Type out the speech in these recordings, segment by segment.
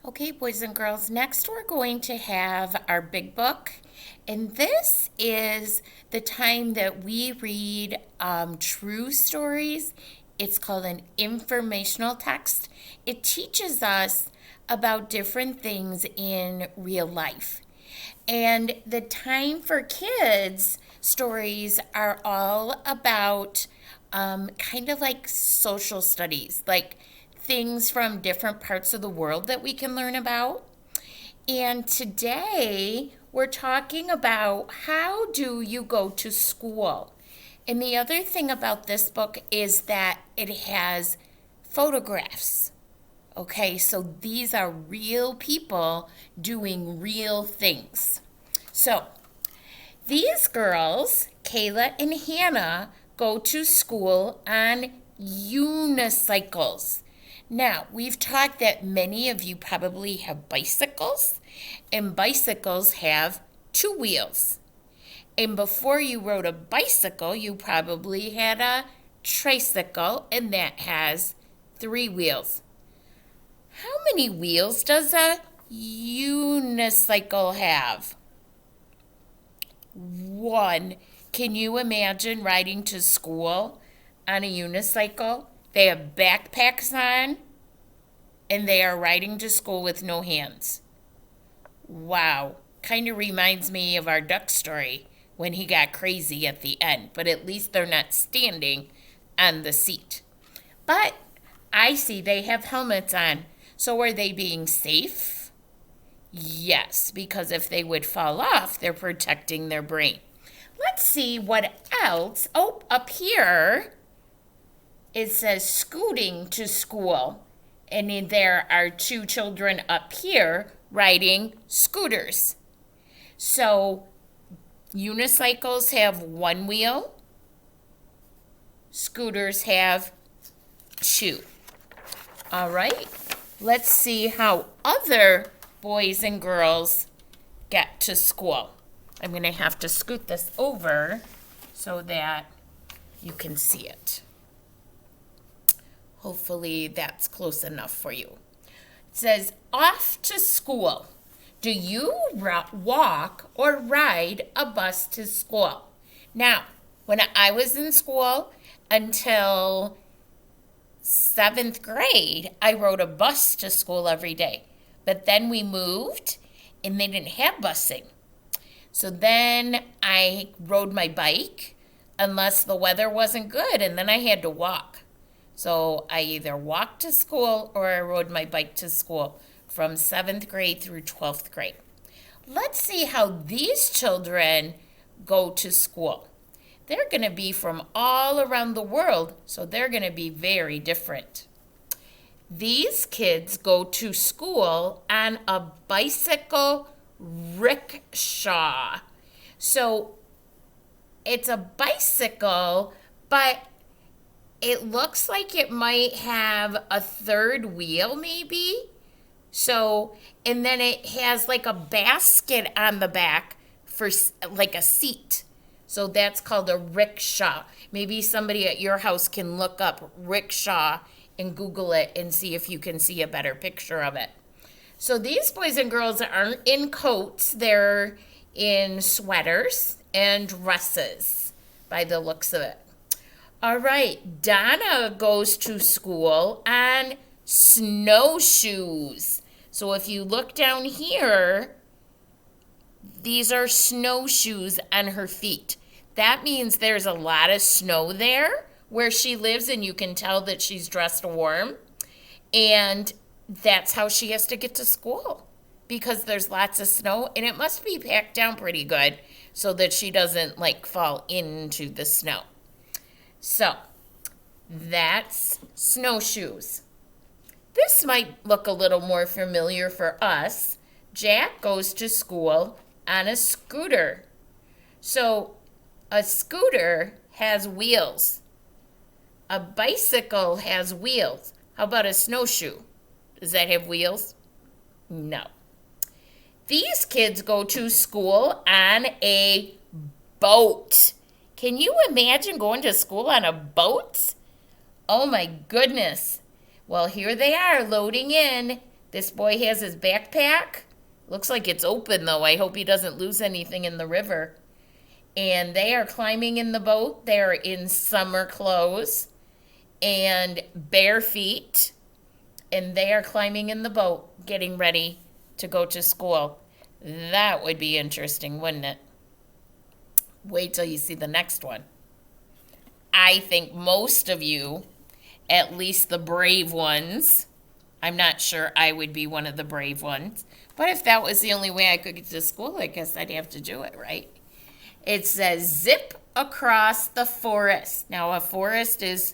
Okay, boys and girls, next we're going to have our big book. And this is the time that we read true stories. It's called an informational text. It teaches us about different things in real life. And the time for kids stories are all about kind of like social studies, like things from different parts of the world that we can learn about. And today we're talking about how do you go to school? And the other thing about this book is that it has photographs. Okay, so these are real people doing real things. So these girls, Kayla and Hannah, go to school on unicycles. Now, we've talked that many of you probably have bicycles, and bicycles have two wheels. And before you rode a bicycle, you probably had a tricycle, and that has three wheels. How many wheels does a unicycle have? One. Can you imagine riding to school on a unicycle? They have backpacks on and they are riding to school with no hands. Wow. Kind of reminds me of our duck story when he got crazy at the end, but at least they're not standing on the seat. But I see they have helmets on. So are they being safe? Yes, because if they would fall off, they're protecting their brain. Let's see what else. Oh, up here it says scooting to school. And there are two children up here riding scooters. So unicycles have one wheel, scooters have two. All right, let's see how other boys and girls get to school. I'm going to have to scoot this over so that you can see it. Hopefully that's close enough for you. It says, off to school. Do you walk or ride a bus to school? Now, when I was in school until 7th grade, I rode a bus to school every day. But then we moved and they didn't have busing. So then I rode my bike unless the weather wasn't good, and then I had to walk. So I either walked to school or I rode my bike to school from 7th grade through 12th grade. Let's see how these children go to school. They're going to be from all around the world, so they're going to be very different. These kids go to school on a bicycle rickshaw. So it's a bicycle, but it looks like it might have a third wheel maybe. So, and then it has like a basket on the back for like a seat. So that's called a rickshaw. Maybe somebody at your house can look up rickshaw and Google it and see if you can see a better picture of it. So these boys and girls aren't in coats. They're in sweaters and dresses by the looks of it. All right, Donna goes to school on snowshoes. So if you look down here, these are snowshoes on her feet. That means there's a lot of snow there where she lives, and you can tell that she's dressed warm. And that's how she has to get to school because there's lots of snow, and it must be packed down pretty good so that she doesn't like fall into the snow. So that's snowshoes. This might look a little more familiar for us. Jack goes to school on a scooter. So a scooter has wheels. A bicycle has wheels. How about a snowshoe? Does that have wheels? No. These kids go to school on a boat. Can you imagine going to school on a boat? Oh my goodness. Well, here they are loading in This boy has his backpack. Looks like it's open though. I hope he doesn't lose anything in the river. And they are climbing in the boat. They're in summer clothes and bare feet. And they are climbing in the boat, getting ready to go to school. That would be interesting, wouldn't it? Wait till you see the next one. I think most of you, at least the brave ones, I'm not sure I would be one of the brave ones, but if that was the only way I could get to school, I guess I'd have to do it, right? It says zip across the forest. Now, a forest is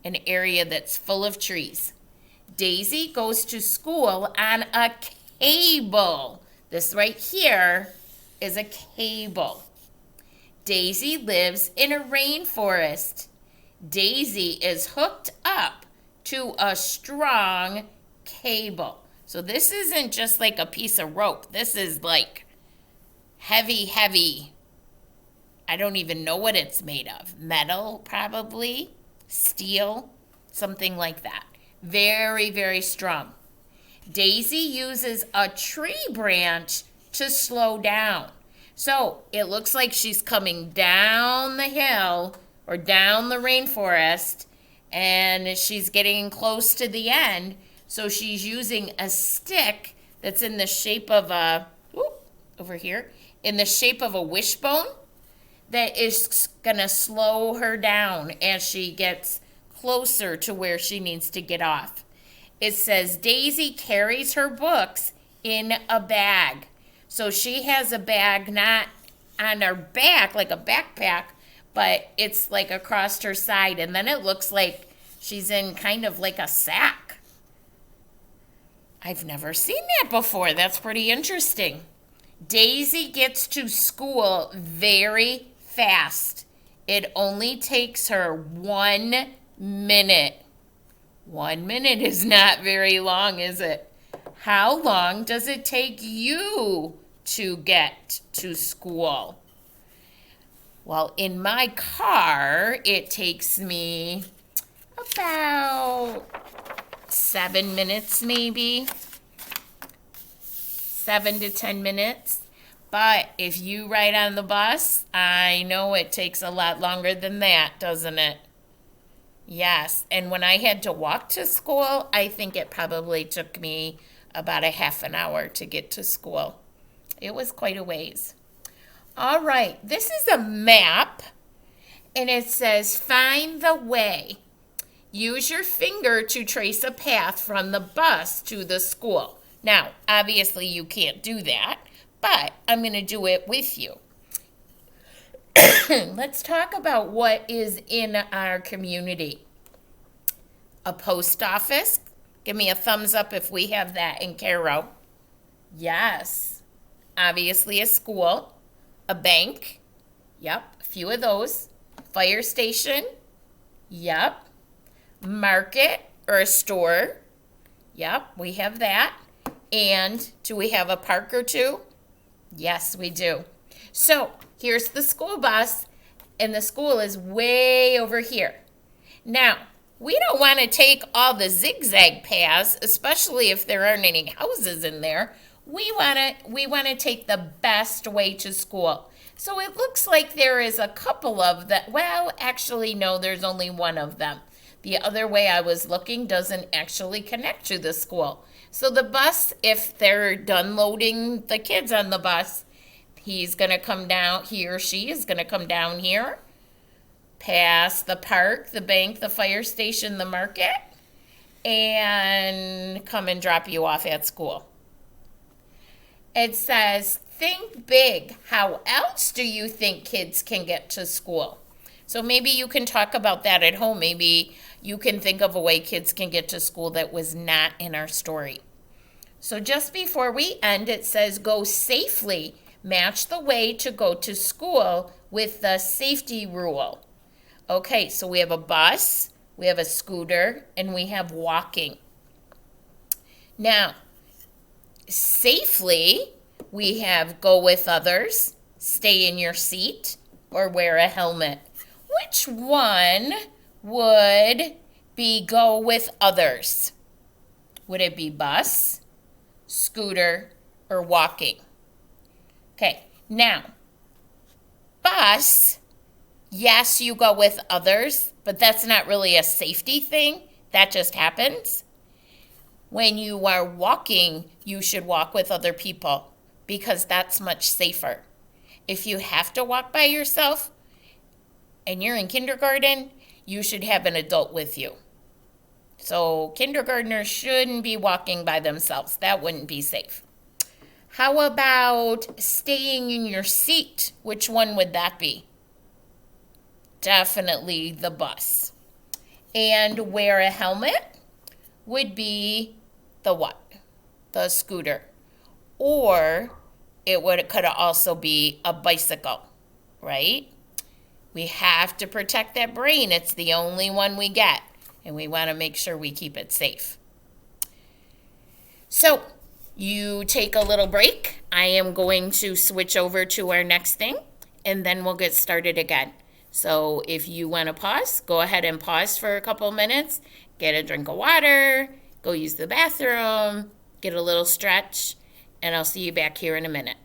an area that's full of trees. Daisy goes to school on a cable. This right here is a cable. Daisy lives in a rainforest. Daisy is hooked up to a strong cable. So this isn't just like a piece of rope. This is like heavy, heavy. I don't even know what it's made of. Metal, probably. Steel, something like that. Very, very strong. Daisy uses a tree branch to slow down. So it looks like she's coming down the hill or down the rainforest, and she's getting close to the end. So she's using a stick that's in the shape of over here, in the shape of a wishbone that is going to slow her down as she gets closer to where she needs to get off. It says Daisy carries her books in a bag. So she has a bag not on her back like a backpack, but it's like across her side. And then it looks like she's in kind of like a sack. I've never seen that before. That's pretty interesting. Daisy gets to school very fast. It only takes her 1 minute. 1 minute is not very long, is it? How long does it take you to get to school? Well, in my car, it takes me about 7 minutes, maybe 7 to 10 minutes. But if you ride on the bus, I know it takes a lot longer than that, doesn't it? Yes, and when I had to walk to school, I think it probably took me about a half an hour to get to school. It was quite a ways. All right, this is a map, and it says find the way. Use your finger to trace a path from the bus to the school. Now, obviously you can't do that, but I'm going to do it with you. Let's talk about what is in our community. A post office. Give me a thumbs up if we have that in Cairo. Yes. Obviously a school. A bank. Yep, a few of those. Fire station. Yep. Market or a store. Yep, we have that. And do we have a park or two? Yes, we do. So here's the school bus, and the school is way over here. Now, we don't want to take all the zigzag paths, especially if there aren't any houses in there. We want to take the best way to school. So it looks like there is a couple of that. Well, actually, no, there's only one of them. The other way I was looking doesn't actually connect to the school. So the bus, if they're done loading the kids on the bus, he's going to come down, he or she is going to come down here, past the park, the bank, the fire station, the market, and come and drop you off at school. It says, think big. How else do you think kids can get to school? So maybe you can talk about that at home. Maybe you can think of a way kids can get to school that was not in our story. So just before we end, it says, go safely. Match the way to go to school with the safety rule. Okay, so we have a bus, we have a scooter, and we have walking. Now, safely, we have go with others, stay in your seat, or wear a helmet. Which one would be go with others? Would it be bus, scooter, or walking. Okay, now, bus, yes, you go with others, but that's not really a safety thing. That just happens. When you are walking, you should walk with other people because that's much safer. If you have to walk by yourself and you're in kindergarten, you should have an adult with you. So kindergartners shouldn't be walking by themselves. That wouldn't be safe. How about staying in your seat? Which one would that be? Definitely the bus. And wear a helmet would be the what? The scooter. Or could also be a bicycle, right? We have to protect that brain. It's the only one we get, and we want to make sure we keep it safe. So you take a little break. I am going to switch over to our next thing, and then we'll get started again. So if you want to pause, go ahead and pause for a couple minutes, get a drink of water, go use the bathroom, get a little stretch, and I'll see you back here in a minute.